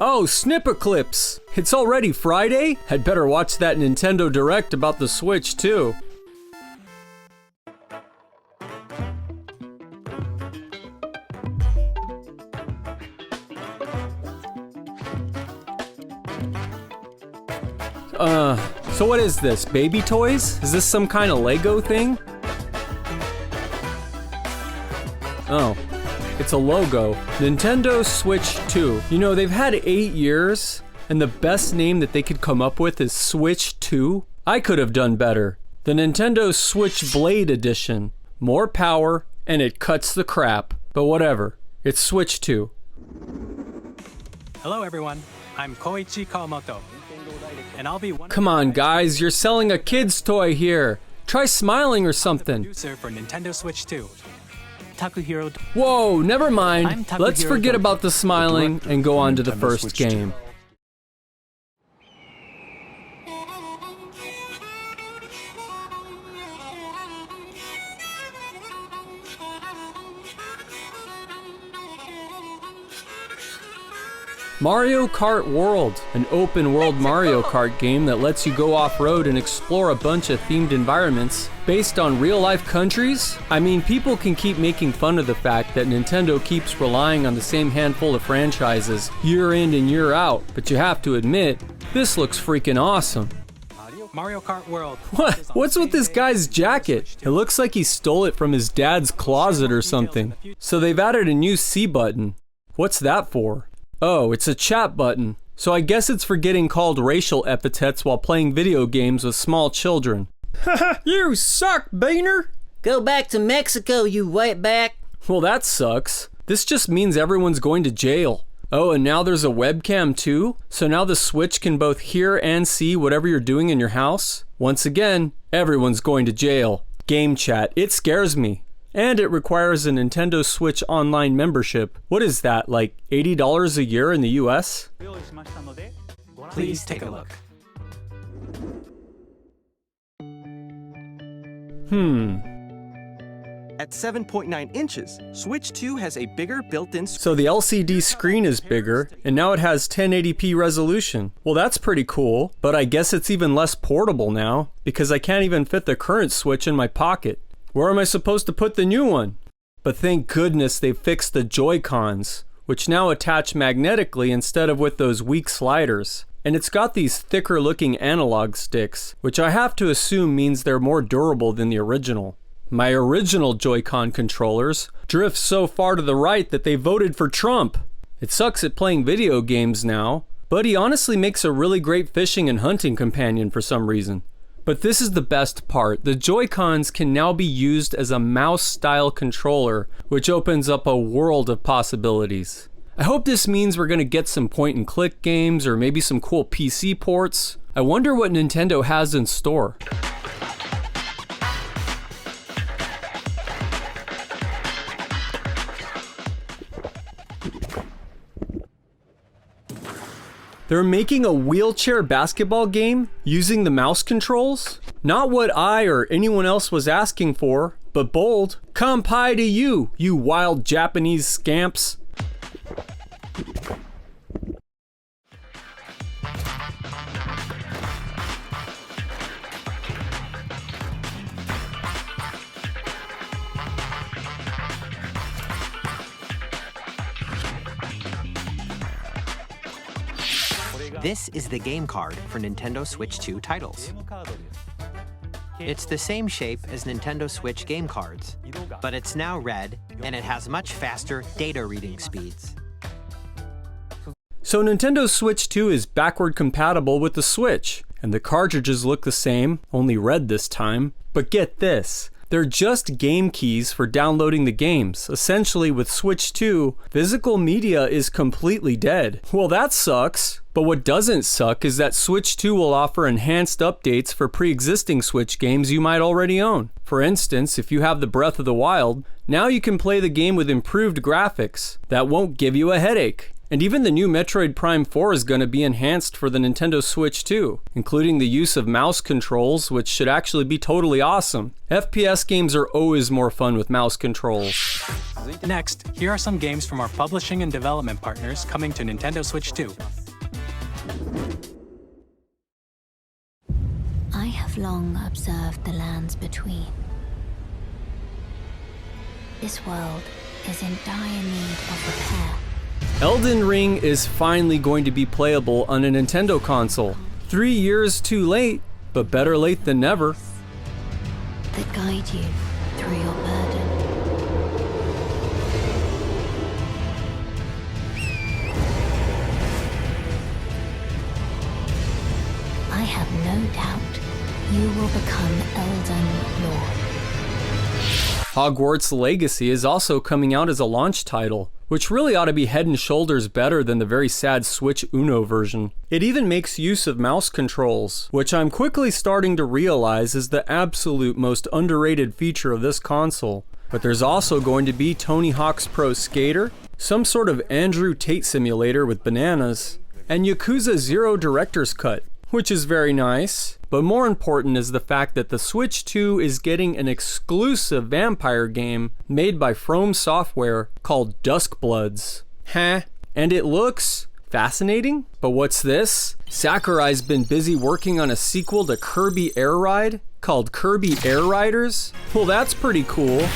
Oh, snipper clips! It's already Friday? I'd better watch that Nintendo Direct about the Switch too. So what is this? Baby toys? Is this some kind of Lego thing? Oh, it's a logo. Nintendo Switch 2. You know, they've had 8 years, and the best name that they could come up with is Switch 2. I could have done better. The Nintendo Switch Blade Edition. More power, and it cuts the crap. But whatever. It's Switch 2. Hello everyone, I'm Koichi Kawamoto. And I'll be one. Come on, guys, you're selling a kid's toy here. Try smiling or something. Producer for Nintendo Switch 2. Takuhiro. Whoa, never mind. Let's forget about the smiling and go on to the first game. Mario Kart World, an open-world Mario Kart game that lets you go off-road and explore a bunch of themed environments based on real-life countries? I mean, people can keep making fun of the fact that Nintendo keeps relying on the same handful of franchises year in and year out, but you have to admit, this looks freaking awesome. Mario Kart World. What's with this guy's jacket? It looks like he stole it from his dad's closet or something. So they've added a new C button. What's that for? Oh, it's a chat button. So I guess it's for getting called racial epithets while playing video games with small children. You suck, Beaner! Go back to Mexico, you wetback! Well, that sucks. This just means everyone's going to jail. Oh, and now there's a webcam too? So now the Switch can both hear and see whatever you're doing in your house? Once again, everyone's going to jail. Game chat, it scares me. And it requires a Nintendo Switch Online membership. What is that, like $80 a year in the US? Please take a look. At 7.9 inches, Switch 2 has a bigger built-in screen. So the LCD screen is bigger, and now it has 1080p resolution. Well, that's pretty cool, but I guess it's even less portable now, because I can't even fit the current Switch in my pocket. Where am I supposed to put the new one? But thank goodness they fixed the Joy-Cons, which now attach magnetically instead of with those weak sliders. And it's got these thicker looking analog sticks, which I have to assume means they're more durable than the original. My original Joy-Con controllers drift so far to the right that they voted for Trump. It sucks at playing video games now, but he honestly makes a really great fishing and hunting companion for some reason. But this is the best part. The Joy-Cons can now be used as a mouse-style controller, which opens up a world of possibilities. I hope this means we're going to get some point-and-click games or maybe some cool PC ports. I wonder what Nintendo has in store. They're making a wheelchair basketball game using the mouse controls? Not what I or anyone else was asking for, but bold. Kampai to you, you wild Japanese scamps. This is the game card for Nintendo Switch 2 titles. It's the same shape as Nintendo Switch game cards, but it's now red and it has much faster data reading speeds. So Nintendo Switch 2 is backward compatible with the Switch, and the cartridges look the same, only red this time. But get this. They're just game keys for downloading the games. Essentially, with Switch 2, physical media is completely dead. Well, that sucks. But what doesn't suck is that Switch 2 will offer enhanced updates for pre-existing Switch games you might already own. For instance, if you have the Breath of the Wild, now you can play the game with improved graphics. That won't give you a headache. And even the new Metroid Prime 4 is going to be enhanced for the Nintendo Switch too, including the use of mouse controls, which should actually be totally awesome. FPS games are always more fun with mouse controls. Next, here are some games from our publishing and development partners coming to Nintendo Switch 2. I have long observed the lands between. This world is in dire need of repair. Elden Ring is finally going to be playable on a Nintendo console. 3 years too late, but better late than never. That guide you through your burden. I have no doubt you will become Elden Lord. Hogwarts Legacy is also coming out as a launch title, which really ought to be head and shoulders better than the very sad Switch Uno version. It even makes use of mouse controls, which I'm quickly starting to realize is the absolute most underrated feature of this console. But there's also going to be Tony Hawk's Pro Skater, some sort of Andrew Tate simulator with bananas, and Yakuza 0 Director's Cut, which is very nice. But more important is the fact that the Switch 2 is getting an exclusive vampire game made by From Software called Duskbloods. And it looks fascinating. But what's this? Sakurai's been busy working on a sequel to Kirby Air Ride called Kirby Air Riders. Well, that's pretty cool.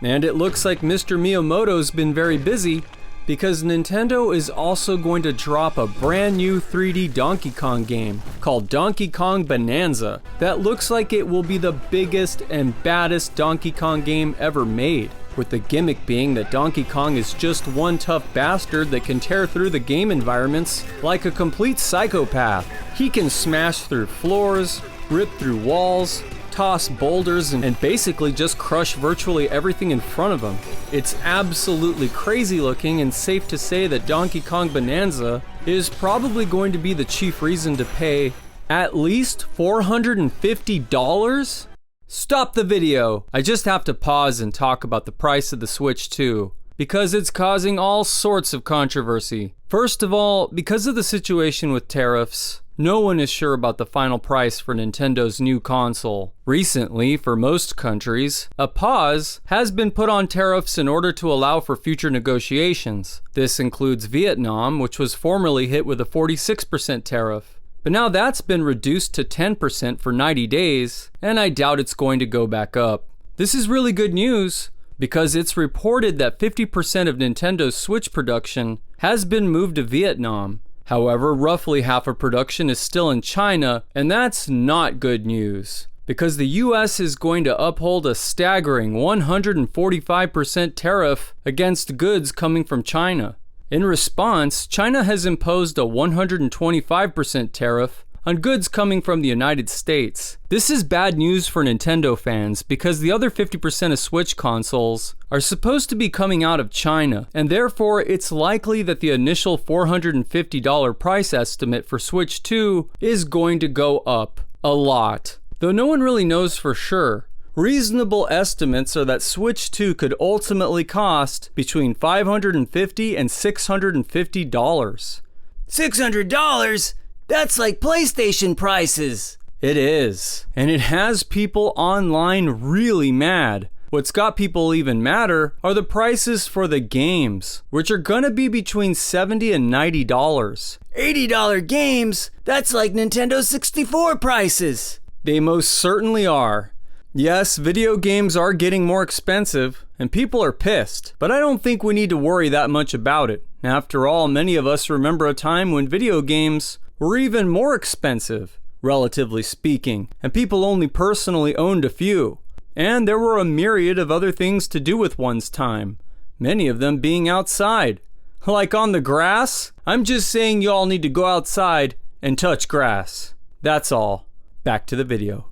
And it looks like Mr. Miyamoto's been very busy because Nintendo is also going to drop a brand new 3D Donkey Kong game called Donkey Kong Bananza that looks like it will be the biggest and baddest Donkey Kong game ever made, with the gimmick being that Donkey Kong is just one tough bastard that can tear through the game environments like a complete psychopath. He can smash through floors, rip through walls, toss boulders, and basically just crush virtually everything in front of him. It's absolutely crazy looking, and safe to say that Donkey Kong Bananza is probably going to be the chief reason to pay at least $450? Stop the video! I just have to pause and talk about the price of the Switch 2, because it's causing all sorts of controversy. First of all, because of the situation with tariffs, no one is sure about the final price for Nintendo's new console. Recently, for most countries, a pause has been put on tariffs in order to allow for future negotiations. This includes Vietnam, which was formerly hit with a 46% tariff. But now that's been reduced to 10% for 90 days, and I doubt it's going to go back up. This is really good news, because it's reported that 50% of Nintendo's Switch production has been moved to Vietnam. However, roughly half of production is still in China, and that's not good news, because the US is going to uphold a staggering 145% tariff against goods coming from China. In response, China has imposed a 125% tariff on goods coming from the United States. This is bad news for Nintendo fans because the other 50% of Switch consoles are supposed to be coming out of China, and therefore it's likely that the initial $450 price estimate for Switch 2 is going to go up a lot. Though no one really knows for sure. Reasonable estimates are that Switch 2 could ultimately cost between $550 and $650. $600? That's like PlayStation prices. It is. And it has people online really mad. What's got people even madder are the prices for the games, which are gonna be between $70 and $90. $80 games? That's like Nintendo 64 prices. They most certainly are. Yes, video games are getting more expensive, and people are pissed, but I don't think we need to worry that much about it. After all, many of us remember a time when video games were even more expensive, relatively speaking, and people only personally owned a few. And there were a myriad of other things to do with one's time, many of them being outside. Like on the grass? I'm just saying you all need to go outside and touch grass. That's all. Back to the video.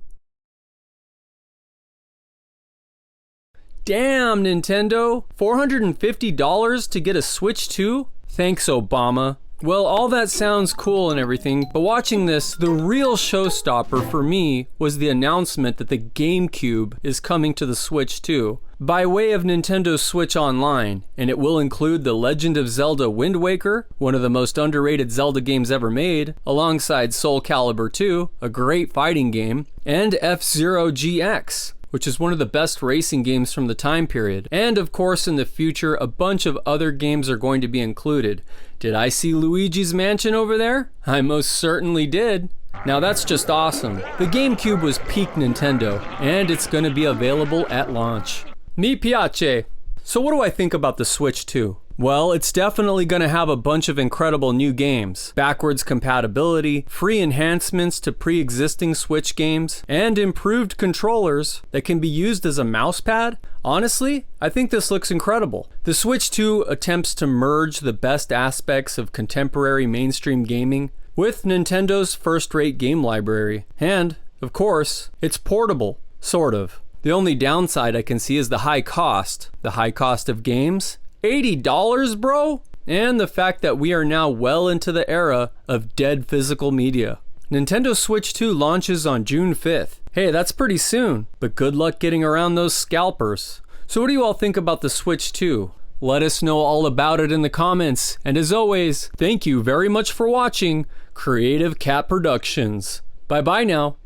Damn, Nintendo! $450 to get a Switch 2? Thanks, Obama. Well, all that sounds cool and everything, but watching this, the real showstopper for me was the announcement that the GameCube is coming to the Switch 2 by way of Nintendo Switch Online, and it will include The Legend of Zelda Wind Waker, one of the most underrated Zelda games ever made, alongside Soul Calibur 2, a great fighting game, and F-Zero GX, which is one of the best racing games from the time period. And of course, in the future, a bunch of other games are going to be included. Did I see Luigi's Mansion over there? I most certainly did. Now that's just awesome. The GameCube was peak Nintendo, and it's going to be available at launch. Mi piace. So what do I think about the Switch 2? Well, it's definitely going to have a bunch of incredible new games, backwards compatibility, free enhancements to pre-existing Switch games, and improved controllers that can be used as a mousepad. Honestly, I think this looks incredible. The Switch 2 attempts to merge the best aspects of contemporary mainstream gaming with Nintendo's first-rate game library. And, of course, it's portable, sort of. The only downside I can see is the high cost. The high cost of games? $80, bro? And the fact that we are now well into the era of dead physical media. Nintendo Switch 2 launches on June 5th. Hey, that's pretty soon, but good luck getting around those scalpers. So what do you all think about the Switch 2? Let us know all about it in the comments. And as always, thank you very much for watching Creative Cat Productions. Bye bye now.